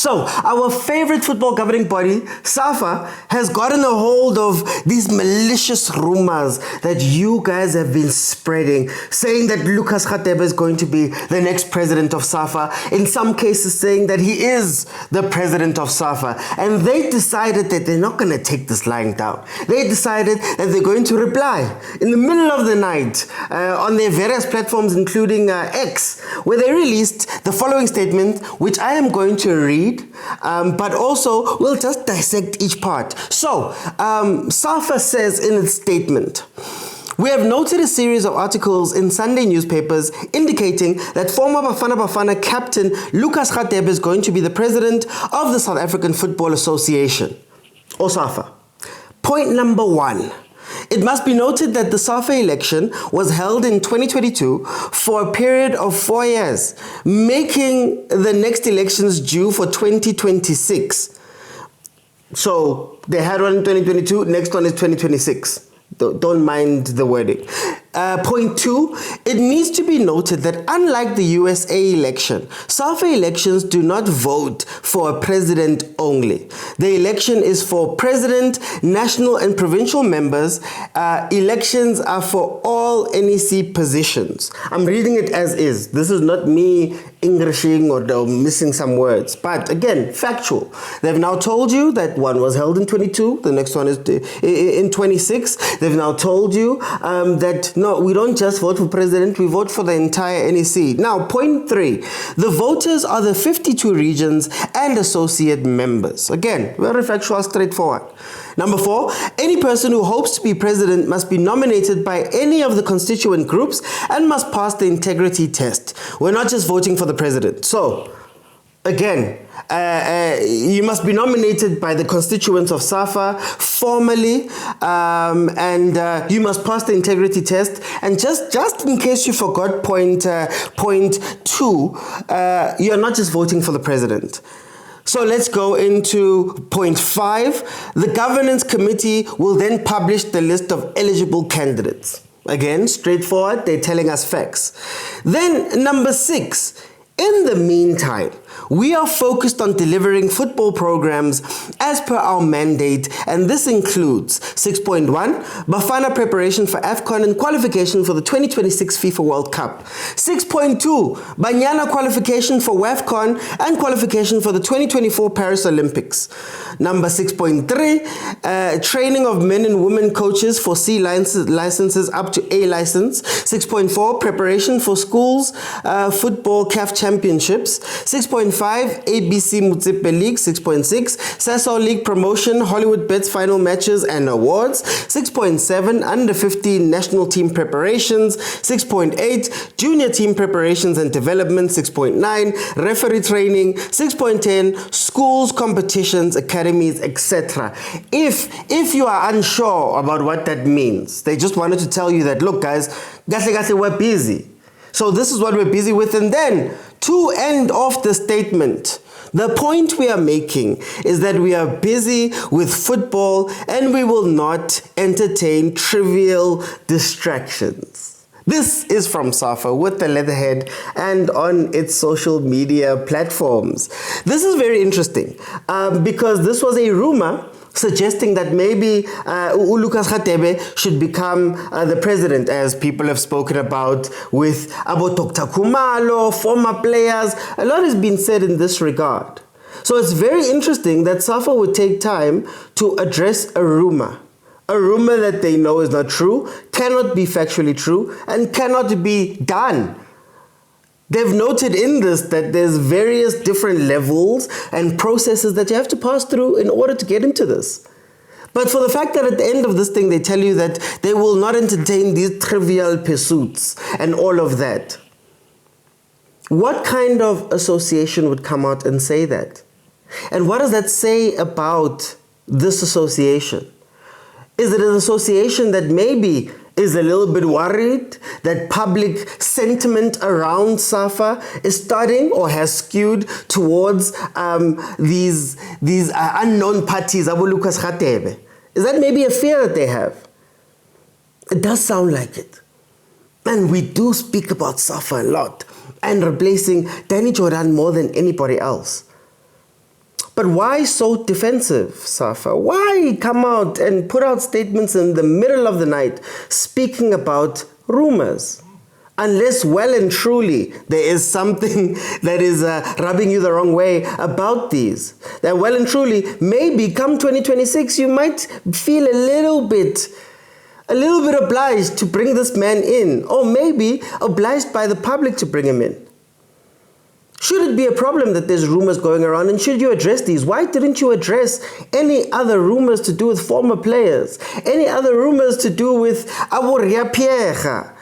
So, our favorite football governing body, Safa, has gotten a hold of these malicious rumors that you guys have been spreading, saying that Lucas Radebe is going to be the next president of Safa, in some cases saying that he is the president of Safa. And they decided that they're not going to take this lying down. They decided that they're going to reply in the middle of the night on their various platforms, including X, where they released the following statement, which I am going to read, but also we'll just dissect each part. So, Safa says in its statement, "We have noted a series of articles in Sunday newspapers indicating that former Bafana Bafana captain Lucas Radebe is going to be the president of the South African Football Association, or Safa. Point number one. It must be noted that the Safa election was held in 2022 for a period of 4 years, making the next elections due for 2026. So they had one in 2022, next one is 2026. Don't mind the wording. Point two, it needs to be noted that unlike the USA election, Safa elections do not vote for a president only. The election is for president, national and provincial members. Elections are for all NEC positions." I'm reading it as is. This is not me Englishing or missing some words. But again, factual. They've now told you that one was held in 22, the next one is in 26. They've now told you that no, we don't just vote for president, we vote for the entire NEC. Now, point three, the voters are the 52 regions and associate members. Again, very factual, straightforward. Number four, any person who hopes to be president must be nominated by any of the constituent groups and must pass the integrity test. We're not just voting for the president. So, again, you must be nominated by the constituents of Safa formally, and you must pass the integrity test. And just in case you forgot point two, you're not just voting for the president. So let's go into point five. The governance committee will then publish the list of eligible candidates. Again, straightforward, they're telling us facts. Then number six, in the meantime, we are focused on delivering football programs as per our mandate, and this includes 6.1, Bafana preparation for AFCON and qualification for the 2026 FIFA World Cup. 6.2, Banyana qualification for WAFCON and qualification for the 2024 Paris Olympics. Number 6.3, training of men and women coaches for C licenses up to A license. 6.4, preparation for schools football CAF championships. 6.5, ABC Mutsepe League. 6.6, Sasol League promotion, Hollywood Bets final matches and awards. 6.7, under 15 national team preparations. 6.8, junior team preparations and development. 6.9, referee training. 6.10, schools, competitions, academies, etc. If you are unsure about what that means, they just wanted to tell you that, look guys, we're busy. So this is what we're busy with. And then to end off the statement, the point we are making is that we are busy with football and we will not entertain trivial distractions. This is from Safa with the Leatherhead and on its social media platforms. This is very interesting because this was a rumor suggesting that maybe Lucas Radebe should become the president, as people have spoken about with Abo Dr. Khumalo, former players. A lot has been said in this regard. So it's very interesting that Safa would take time to address a rumor that they know is not true, cannot be factually true, and cannot be done. They've noted in this that there's various different levels and processes that you have to pass through in order to get into this. But for the fact that at the end of this thing, they tell you that they will not entertain these trivial pursuits and all of that. What kind of association would come out and say that? And what does that say about this association? Is it an association that maybe is a little bit worried that public sentiment around Safa is starting or has skewed towards these unknown parties, Abu Lucas Radebe? Is that maybe a fear that they have? It does sound like it. And we do speak about Safa a lot and replacing Danny Jordan more than anybody else. But why so defensive, Safa? Why come out and put out statements in the middle of the night speaking about rumors? Unless well and truly there is something that is rubbing you the wrong way about these. That well and truly, maybe come 2026, you might feel a little bit obliged to bring this man in, or maybe obliged by the public to bring him in. Should it be a problem that there's rumors going around, and should you address these? Why didn't you address any other rumors to do with former players? Any other rumors to do with Aburia Pierre,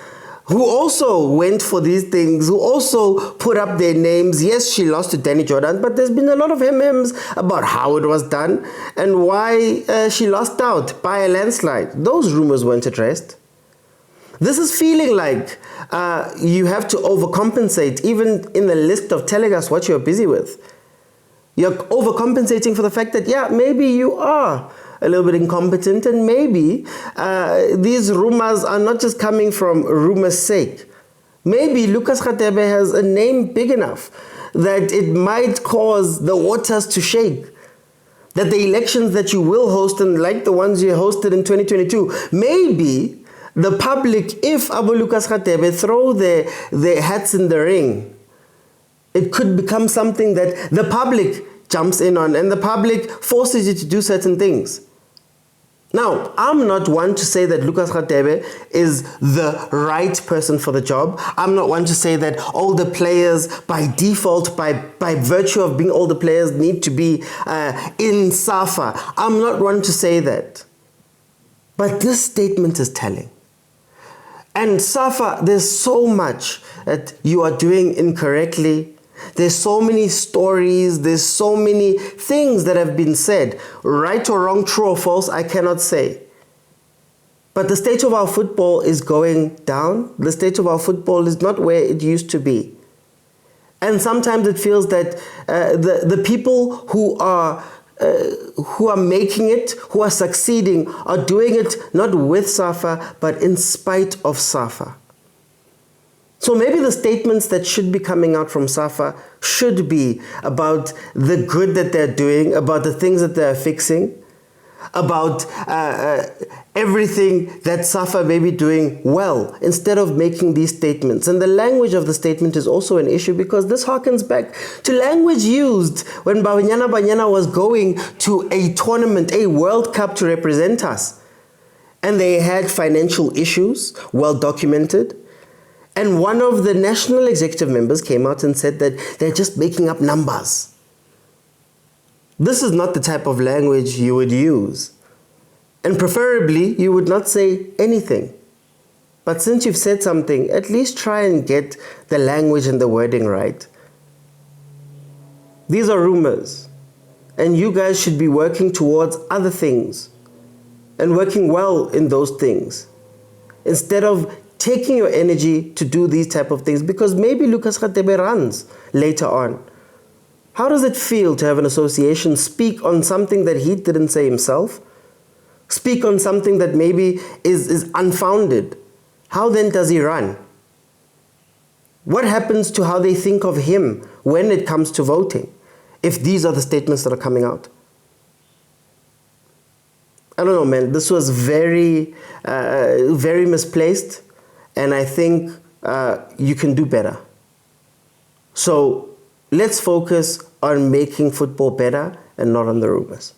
who also went for these things, who also put up their names? Yes, she lost to Danny Jordan, but there's been a lot of hem-hems about how it was done and why she lost out by a landslide. Those rumors weren't addressed. This is feeling like you have to overcompensate, even in the list of telling us what you're busy with. You're overcompensating for the fact that, yeah, maybe you are a little bit incompetent, and maybe these rumors are not just coming from rumors' sake. Maybe Lucas Radebe has a name big enough that it might cause the waters to shake. That the elections that you will host, and like the ones you hosted in 2022, maybe the public, if Abu Lucas Radebe throw their hats in the ring, it could become something that the public jumps in on, and the public forces you to do certain things. Now, I'm not one to say that Lucas Radebe is the right person for the job. I'm not one to say that all the players by default, by virtue of being all the players, need to be in Safa. I'm not one to say that. But this statement is telling. And Safa, there's so much that you are doing incorrectly. There's so many stories, there's so many things that have been said. Right or wrong, true or false, I cannot say. But the state of our football is going down. The state of our football is not where it used to be. And sometimes it feels that the people who are making it, who are succeeding, are doing it not with Safa, but in spite of Safa. So maybe the statements that should be coming out from Safa should be about the good that they're doing, about the things that they're fixing, about everything that Safa may be doing well, instead of making these statements. And the language of the statement is also an issue, because this harkens back to language used when Banyana was going to a tournament, a World Cup, to represent us. And they had financial issues, well documented. And one of the national executive members came out and said that they're just making up numbers. This is not the type of language you would use. And preferably, you would not say anything. But since you've said something, at least try and get the language and the wording right. These are rumors. And you guys should be working towards other things and working well in those things, instead of taking your energy to do these type of things, because maybe Lucas Radebe runs later on. How does it feel to have an association speak on something that he didn't say himself? Speak on something that maybe is unfounded? How then does he run? What happens to how they think of him when it comes to voting, if these are the statements that are coming out? I don't know, man. This was very, very misplaced. And I think you can do better. So let's focus on making football better and not on the rumors.